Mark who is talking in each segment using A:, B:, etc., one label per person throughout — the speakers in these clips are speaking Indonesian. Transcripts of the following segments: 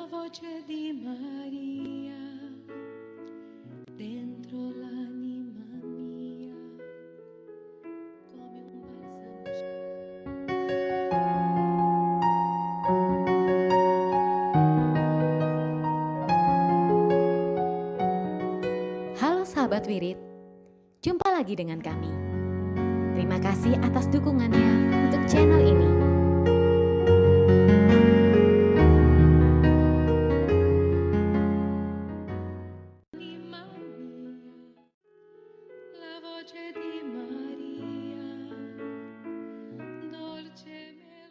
A: voce di Maria dentro l'anima mia, come un balsamo.
B: Halo sahabat Wirid, jumpa lagi dengan kami. Terima kasih atas dukungannya untuk channel ini.
A: Anima mia, la voce di Maria, dolce melodia.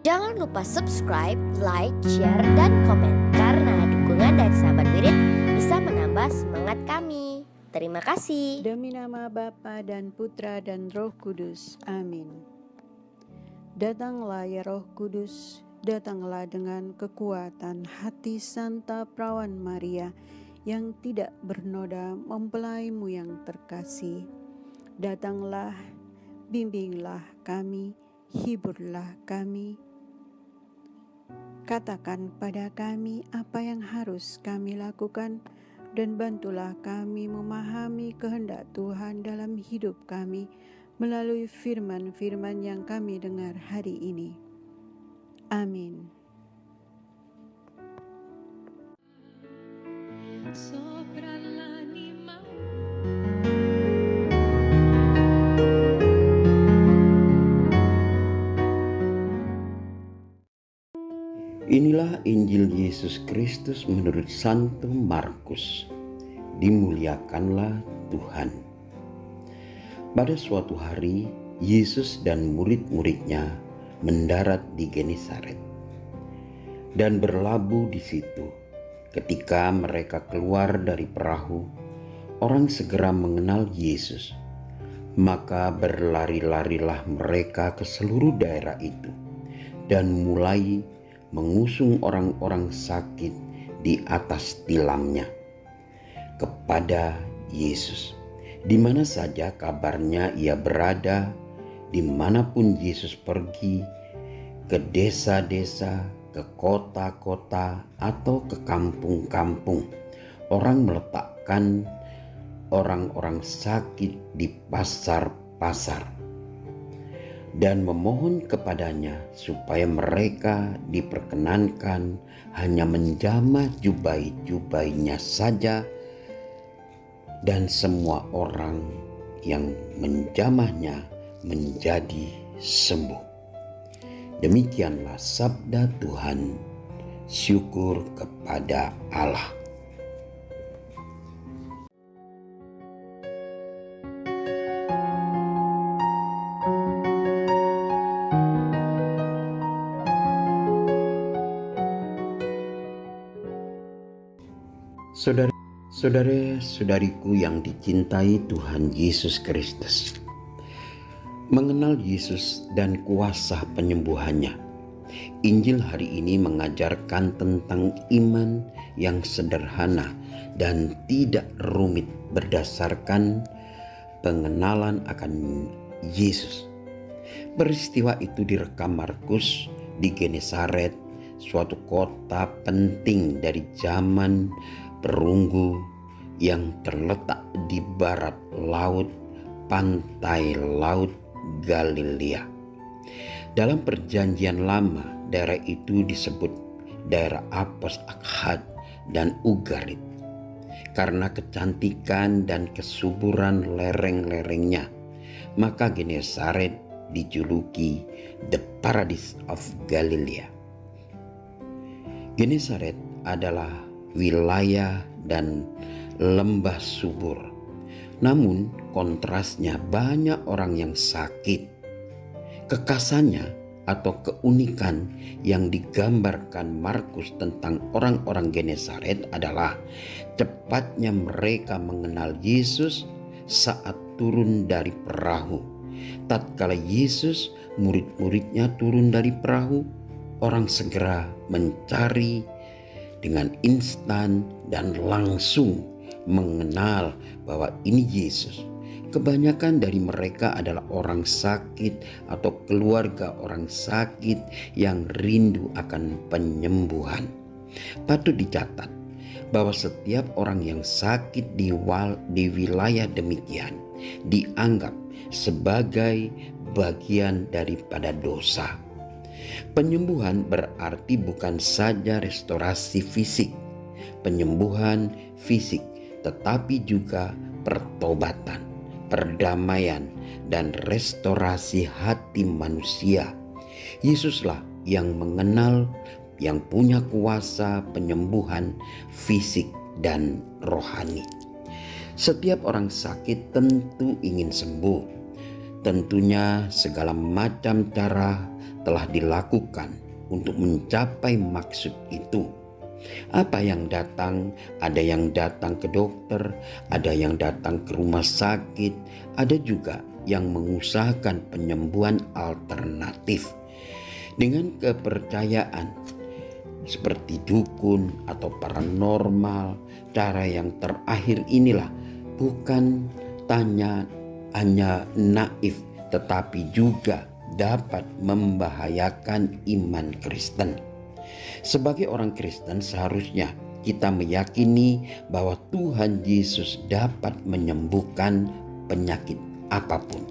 C: Jangan lupa subscribe, like, share, dan komen. Karena dukungan dari sahabat Wirid bisa menambah semangat kami. Terima kasih.
D: Demi nama Bapa dan Putra dan Roh Kudus. Amin. Datanglah ya Roh Kudus, datanglah dengan kekuatan hati Santa Perawan Maria yang tidak bernoda mempelaimu yang terkasih. Datanglah, bimbinglah kami, hiburlah kami. Katakan pada kami apa yang harus kami lakukan dan bantulah kami memahami kehendak Tuhan dalam hidup kami melalui firman-firman yang kami dengar hari ini. Amin.
A: Sopra l'anima.
E: Inilah Injil Yesus Kristus menurut Santo Markus. Dimuliakanlah Tuhan. Pada suatu hari, Yesus dan murid-muridnya mendarat di Genesaret dan berlabuh di situ. Ketika mereka keluar dari perahu, orang segera mengenal Yesus. Maka berlari-larilah mereka ke seluruh daerah itu dan mulai mengusung orang-orang sakit di atas tilamnya kepada Yesus. Di mana saja kabarnya ia berada, dimanapun Yesus pergi, ke desa-desa, ke kota-kota, atau ke kampung-kampung, orang meletakkan orang-orang sakit di pasar-pasar dan memohon kepadanya supaya mereka diperkenankan hanya menjamah jubai-jubainya saja, dan semua orang yang menjamahnya menjadi sembuh. Demikianlah sabda Tuhan. Syukur kepada Allah. Saudara-saudariku yang dicintai Tuhan Yesus Kristus, mengenal Yesus dan kuasa penyembuhannya, Injil hari ini mengajarkan tentang iman yang sederhana dan tidak rumit berdasarkan pengenalan akan Yesus. Peristiwa itu direkam Markus di Genesaret, suatu kota penting dari zaman perunggu yang terletak di barat laut pantai laut Galilea. Dalam perjanjian lama, daerah itu disebut daerah Apos Akhad dan Ugarit karena kecantikan dan kesuburan lereng-lerengnya. Maka Genesaret dijuluki The Paradise of Galilea. Genesaret adalah wilayah dan lembah subur. Namun kontrasnya banyak orang yang sakit. Kekasannya atau keunikan yang digambarkan Markus tentang orang-orang Genesaret adalah cepatnya mereka mengenal Yesus saat turun dari perahu. Tatkala Yesus murid-muridnya turun dari perahu, orang segera mencari dengan instan dan langsung mengenal bahwa ini Yesus. Kebanyakan dari mereka adalah orang sakit atau keluarga orang sakit yang rindu akan penyembuhan. Patut dicatat bahwa setiap orang yang sakit di wilayah demikian dianggap sebagai bagian daripada dosa. Penyembuhan berarti bukan saja restorasi fisik, penyembuhan fisik, tetapi juga pertobatan, perdamaian, dan restorasi hati manusia. Yesuslah yang mengenal, yang punya kuasa penyembuhan fisik dan rohani. Setiap orang sakit tentu ingin sembuh. Tentunya segala macam cara telah dilakukan untuk mencapai maksud itu. Apa yang datang? Ada yang datang ke dokter, ada yang datang ke rumah sakit, ada juga yang mengusahakan penyembuhan alternatif dengan kepercayaan seperti dukun atau paranormal. Cara yang terakhir inilah bukan hanya naif, tetapi juga dapat membahayakan iman Kristen. Sebagai orang Kristen seharusnya kita meyakini bahwa Tuhan Yesus dapat menyembuhkan penyakit apapun.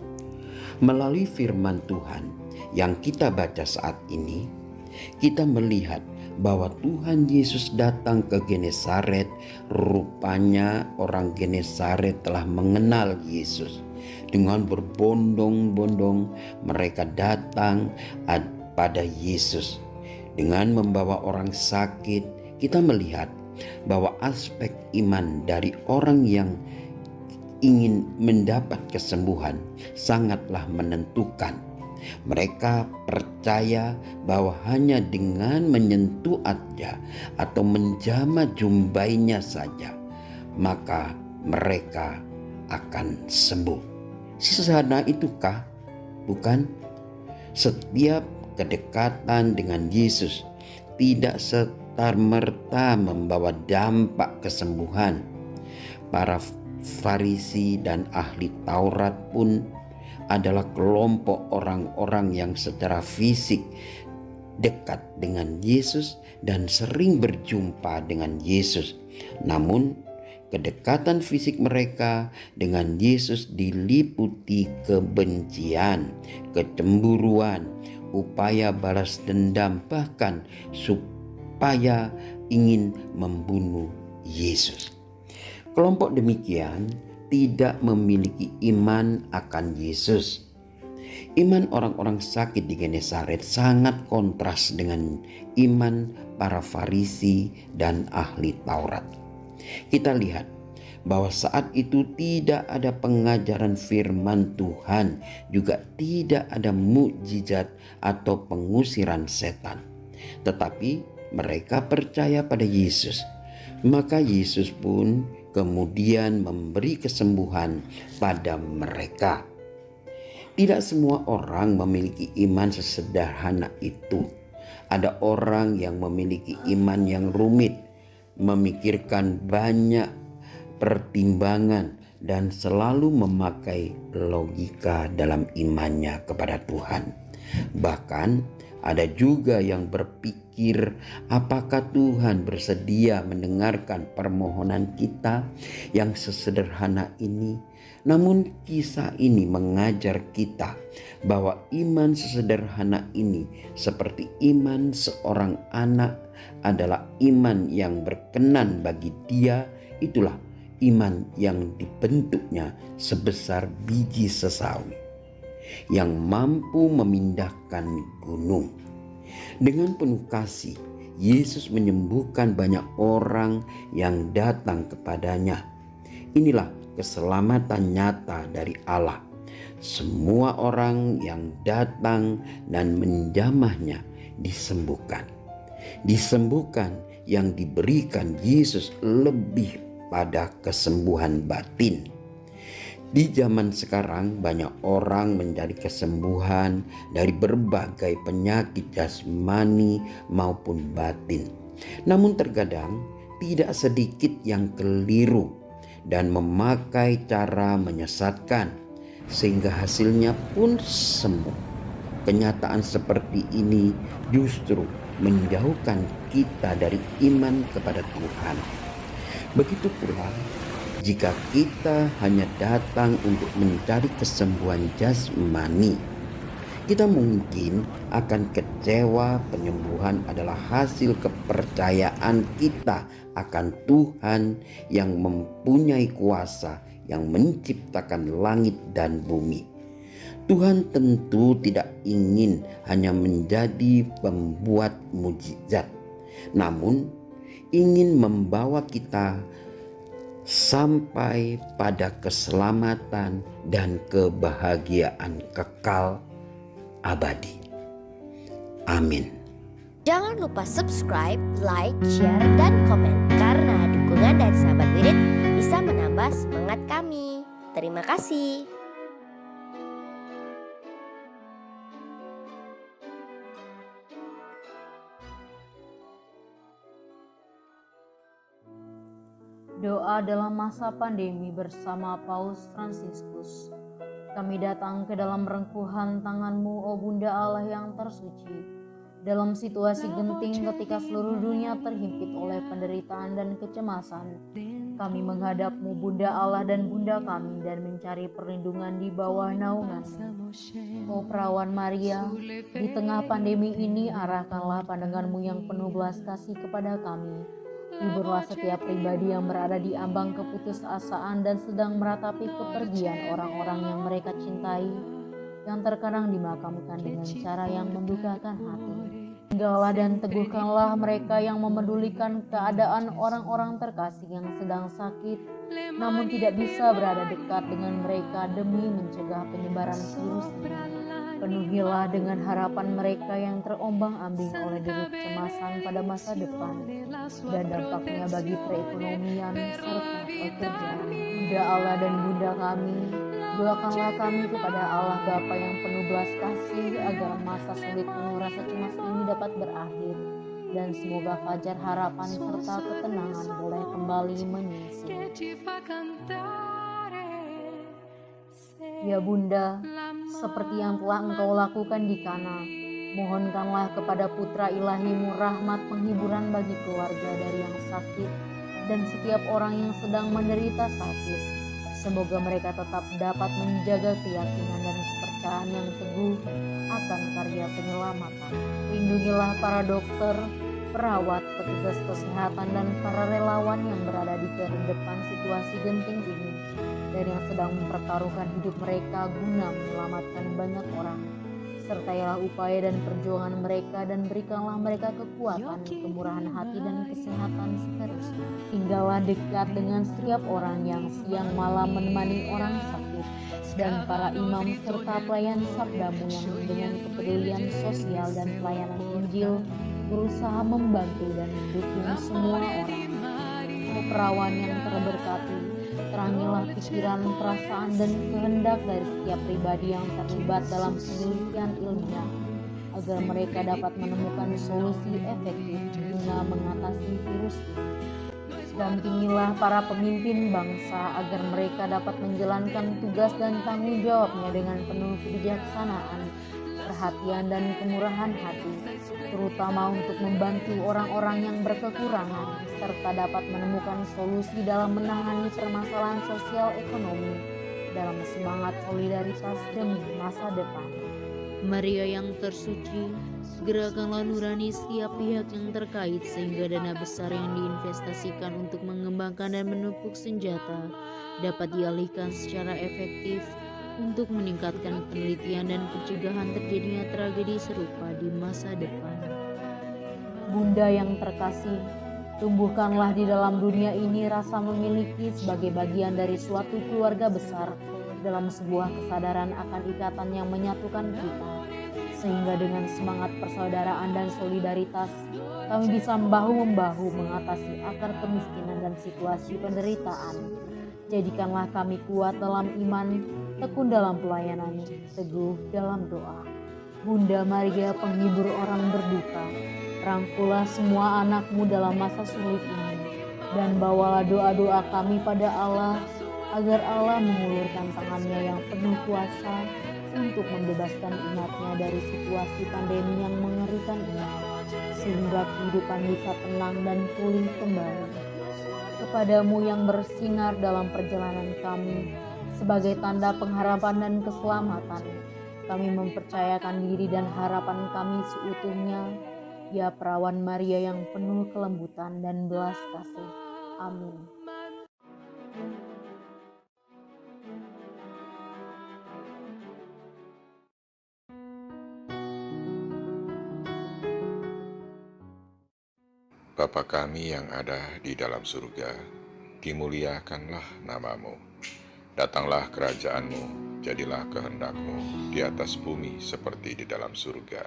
E: Melalui firman Tuhan yang kita baca saat ini, kita melihat bahwa Tuhan Yesus datang ke Genesaret. Rupanya orang Genesaret telah mengenal Yesus. Dengan berbondong-bondong mereka datang pada Yesus. Dengan membawa orang sakit, kita melihat bahwa aspek iman dari orang yang ingin mendapat kesembuhan sangatlah menentukan. Mereka percaya bahwa hanya dengan menyentuh aja atau menjamah jumbainya saja, maka mereka akan sembuh. Sesederhana itukah? Bukan? Setiap kedekatan dengan Yesus tidak serta-merta membawa dampak kesembuhan. Para Farisi dan ahli Taurat pun adalah kelompok orang-orang yang secara fisik dekat dengan Yesus dan sering berjumpa dengan Yesus. Namun kedekatan fisik mereka dengan Yesus diliputi kebencian, kecemburuan, upaya balas dendam, bahkan supaya ingin membunuh Yesus. Kelompok demikian tidak memiliki iman akan Yesus. Iman orang-orang sakit di Genesaret sangat kontras dengan iman para Farisi dan ahli Taurat. Kita lihat bahwa saat itu tidak ada pengajaran firman Tuhan, juga tidak ada mukjizat atau pengusiran setan. Tetapi mereka percaya pada Yesus. Maka Yesus pun kemudian memberi kesembuhan pada mereka. Tidak semua orang memiliki iman sesederhana itu. Ada orang yang memiliki iman yang rumit, memikirkan banyak pertimbangan dan selalu memakai logika dalam imannya kepada Tuhan. Bahkan ada juga yang berpikir, apakah Tuhan bersedia mendengarkan permohonan kita yang sesederhana ini? Namun kisah ini mengajar kita bahwa iman sesederhana ini seperti iman seorang anak adalah iman yang berkenan bagi dia. Itulah iman yang dibentuknya sebesar biji sesawi yang mampu memindahkan gunung. Dengan penuh kasih, Yesus menyembuhkan banyak orang yang datang kepadanya. Inilah keselamatan nyata dari Allah. Semua orang yang datang dan menjamahnya disembuhkan. Disembuhkan yang diberikan Yesus lebih pada kesembuhan batin. Di zaman sekarang banyak orang mencari kesembuhan dari berbagai penyakit jasmani maupun batin. Namun terkadang tidak sedikit yang keliru dan memakai cara menyesatkan sehingga hasilnya pun sembuh. Kenyataan seperti ini justru menjauhkan kita dari iman kepada Tuhan. Begitu pula jika kita hanya datang untuk mencari kesembuhan jasmani, kita mungkin akan kecewa. Penyembuhan adalah hasil kepercayaan kita akan Tuhan yang mempunyai kuasa yang menciptakan langit dan bumi. Tuhan tentu tidak ingin hanya menjadi pembuat mukjizat, namun ingin membawa kita sampai pada keselamatan dan kebahagiaan kekal abadi. Amin.
C: Jangan lupa subscribe, like, share, dan komen karena dukungan dari sahabat Wirid bisa menambah semangat kami. Terima kasih.
F: Doa dalam masa pandemi bersama Paus Fransiskus. Kami datang ke dalam rengkuhan tangan-Mu, O Bunda Allah yang tersuci. Dalam situasi genting ketika seluruh dunia terhimpit oleh penderitaan dan kecemasan, kami menghadap-Mu, Bunda Allah dan Bunda kami, dan mencari perlindungan di bawah naungan-Mu. O Perawan Maria, di tengah pandemi ini arahkanlah pandangan-Mu yang penuh belas kasih kepada kami. Hiburlah setiap pribadi yang berada di ambang keputusasaan dan sedang meratapi kepergian orang-orang yang mereka cintai, yang terkadang dimakamkan dengan cara yang mendukakan hati. Tinggallah dan teguhkanlah mereka yang memedulikan keadaan orang-orang terkasih yang sedang sakit, namun tidak bisa berada dekat dengan mereka demi mencegah penyebaran virus ini. Penuhilah dengan harapan mereka yang terombang-ambing oleh deru kecemasan pada masa depan dan dampaknya bagi perekonomian serta pekerjaan. Bunda Allah dan Bunda kami, doakanlah kami kepada Allah Bapa yang penuh belas kasih agar masa sulit penuh rasa cemas ini dapat berakhir dan semoga fajar harapan serta ketenangan boleh kembali menyisi. Ya Bunda, seperti yang telah Engkau lakukan di Kana, mohonkanlah kepada Putra Ilahi-Mu rahmat penghiburan bagi keluarga dari yang sakit dan setiap orang yang sedang menderita sakit. Semoga mereka tetap dapat menjaga keyakinan dan kepercayaan yang teguh akan karya penyelamatan. Lindungilah para dokter, perawat, petugas kesehatan, dan para relawan yang berada di terdepan situasi genting ini dan yang sedang mempertaruhkan hidup mereka guna menyelamatkan banyak orang. Sertailah upaya dan perjuangan mereka dan berikanlah mereka kekuatan, kemurahan hati, dan kesehatan seterusnya. Tinggallah dekat dengan setiap orang yang siang malam menemani orang sakit dan para imam serta pelayan sabda-Mu yang dengan kepedulian sosial dan pelayanan Injil berusaha membantu dan mendukung semua orang. O Perawan yang terberkati, terangilah pikiran, perasaan, dan kehendak dari setiap pribadi yang terlibat dalam penelitian ilmiah agar mereka dapat menemukan solusi efektif guna mengatasi virus ini. Dampingilah para pemimpin bangsa agar mereka dapat menjalankan tugas dan tanggung jawabnya dengan penuh kebijaksanaan, perhatian, dan kemurahan hati, terutama untuk membantu orang-orang yang berkekurangan serta dapat menemukan solusi dalam menangani permasalahan sosial ekonomi dalam semangat solidaritas demi masa depan.
G: Maria yang tersuci, gerakanlah nurani setiap pihak yang terkait sehingga dana besar yang diinvestasikan untuk mengembangkan dan menepuk senjata dapat dialihkan secara efektif untuk meningkatkan penelitian dan pencegahan terjadinya tragedi serupa di masa depan.
F: Bunda yang terkasih, tumbuhkanlah di dalam dunia ini rasa memiliki sebagai bagian dari suatu keluarga besar dalam sebuah kesadaran akan ikatan yang menyatukan kita, sehingga dengan semangat persaudaraan dan solidaritas kami bisa bahu-membahu mengatasi akar kemiskinan dan situasi penderitaan. Jadikanlah kami kuat dalam iman, tekun dalam pelayanan, teguh dalam doa. Bunda Maria, penghibur orang berduka, rangkulah semua anakmu dalam masa sulit ini, dan bawalah doa-doa kami pada Allah, agar Allah mengulurkan tangannya yang penuh kuasa untuk membebaskan umatnya dari situasi pandemi yang mengerikan ini, sehingga kehidupan bisa tenang dan pulih kembali. Kepadamu yang bersinar dalam perjalanan kami, sebagai tanda pengharapan dan keselamatan, kami mempercayakan diri dan harapan kami seutuhnya, ya Perawan Maria yang penuh kelembutan dan belas kasih. Amin.
H: Bapa kami yang ada di dalam surga, dimuliakanlah namamu. Datanglah kerajaanmu, jadilah kehendakmu di atas bumi seperti di dalam surga.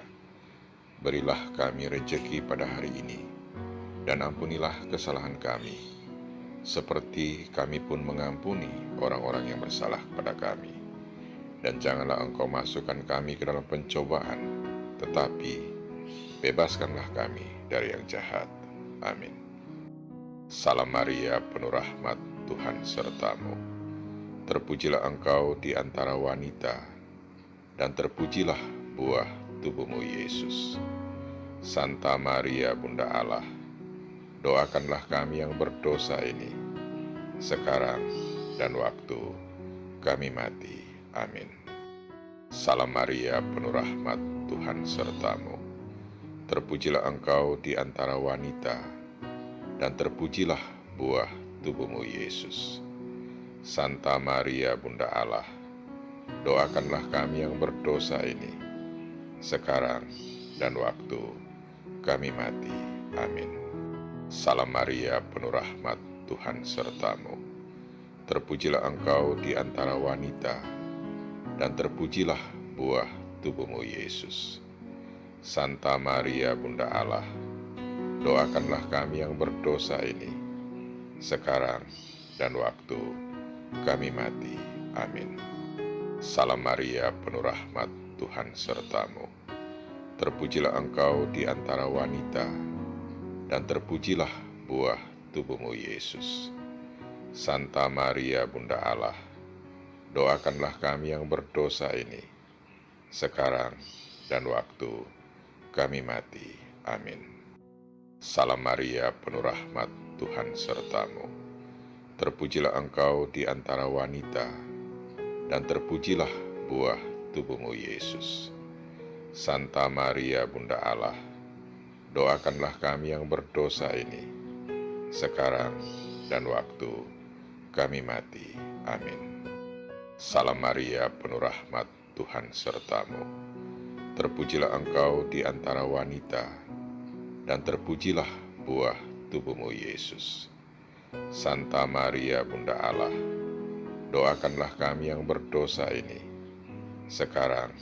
H: Berilah kami rejeki pada hari ini, dan ampunilah kesalahan kami, seperti kami pun mengampuni orang-orang yang bersalah kepada kami. Dan janganlah engkau masukkan kami ke dalam pencobaan, tetapi bebaskanlah kami dari yang jahat. Amin. Salam Maria, penuh rahmat, Tuhan sertamu. Terpujilah engkau di antara wanita, dan terpujilah buah tubuhmu, Yesus. Santa Maria, Bunda Allah, doakanlah kami yang berdosa ini, sekarang dan waktu kami mati. Amin. Salam Maria, penuh rahmat, Tuhan sertamu. Terpujilah engkau di antara wanita, dan terpujilah buah tubuhmu, Yesus. Santa Maria, Bunda Allah, doakanlah kami yang berdosa ini, sekarang dan waktu kami mati. Amin. Salam Maria, penuh rahmat, Tuhan sertamu. Terpujilah engkau di antara wanita, dan terpujilah buah tubuhmu, Yesus. Santa Maria, Bunda Allah, doakanlah kami yang berdosa ini, sekarang dan waktu kami mati. Amin. Salam Maria, penuh rahmat, Tuhan sertamu. Terpujilah engkau di antara wanita, dan terpujilah buah tubuhmu, Yesus. Santa Maria, Bunda Allah, doakanlah kami yang berdosa ini, sekarang dan waktu kami mati. Amin. Salam Maria, penuh rahmat, Tuhan sertamu. Terpujilah engkau di antara wanita, dan terpujilah buah tubuhmu, Yesus. Santa Maria, Bunda Allah, doakanlah kami yang berdosa ini, sekarang dan waktu kami mati. Amin. Salam Maria, penuh rahmat, Tuhan sertamu. Terpujilah engkau di antara wanita, dan terpujilah buah tubuhmu, Yesus. Santa Maria, Bunda Allah, doakanlah kami yang berdosa ini, sekarang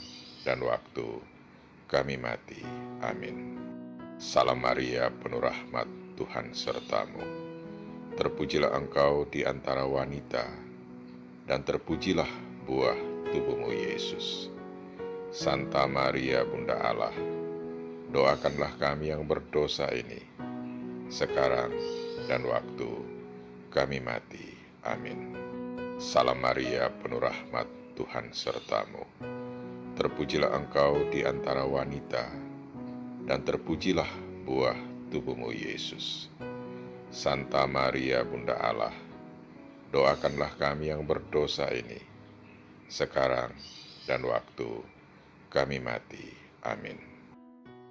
H: dan waktu kami mati. Amin. Salam Maria, penuh rahmat, Tuhan sertamu. Terpujilah engkau di antara wanita, dan terpujilah buah tubuhmu, Yesus. Santa Maria, Bunda Allah, doakanlah kami yang berdosa ini, sekarang dan waktu kami mati. Amin. Salam Maria, penuh rahmat, Tuhan sertamu. Terpujilah engkau di antara wanita, dan terpujilah buah tubuhmu, Yesus. Santa Maria, Bunda Allah, doakanlah kami yang berdosa ini, sekarang dan waktu kami mati. Amin.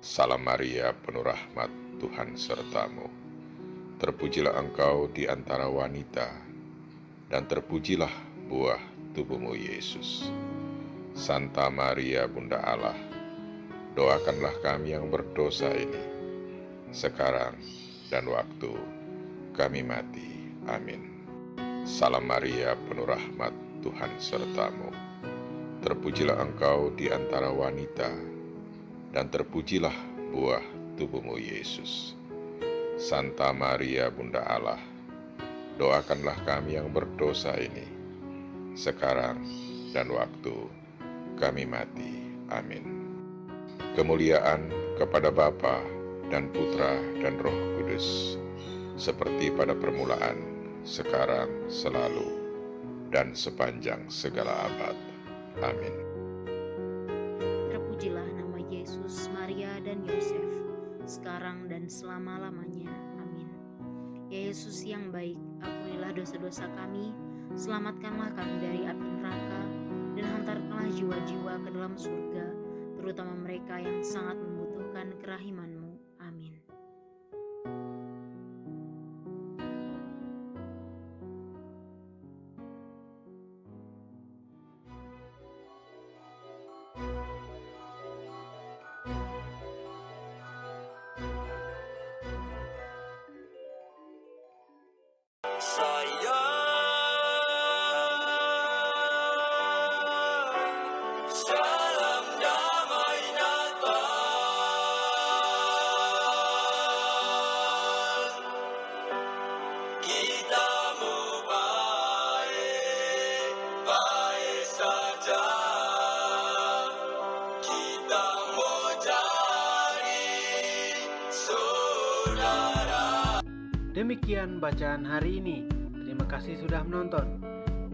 H: Salam Maria, penuh rahmat, Tuhan sertamu. Terpujilah engkau di antara wanita, dan terpujilah buah tubuhmu, Yesus. Santa Maria, Bunda Allah, doakanlah kami yang berdosa ini, sekarang dan waktu kami mati. Amin. Salam Maria, penuh rahmat, Tuhan sertamu. Terpujilah engkau di antara wanita, dan terpujilah buah tubuhmu, Yesus. Santa Maria, Bunda Allah, doakanlah kami yang berdosa ini, sekarang dan waktu kami mati. Amin. Kemuliaan kepada Bapa dan Putra dan Roh Kudus, seperti pada permulaan, sekarang, selalu, dan sepanjang segala abad. Amin.
G: Terpujilah nama Yesus, Maria, dan Yosef, sekarang dan selama-lamanya. Amin. Ya Yesus yang baik, ampunilah dosa-dosa kami, selamatkanlah kami dari api neraka, dan hantarkanlah jiwa-jiwa ke dalam surga, terutama mereka yang sangat membutuhkan kerahiman-Mu. Amin.
I: Salam damai Natal, kita mau baik saja, kita mau jadi saudara.
J: Demikian bacaan hari ini. Terima kasih sudah menonton.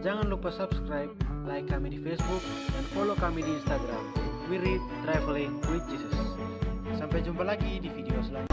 J: Jangan lupa subscribe, like kami di Facebook, dan follow kami di Instagram. We Read Traveling with Jesus. Sampai jumpa lagi di video selanjutnya.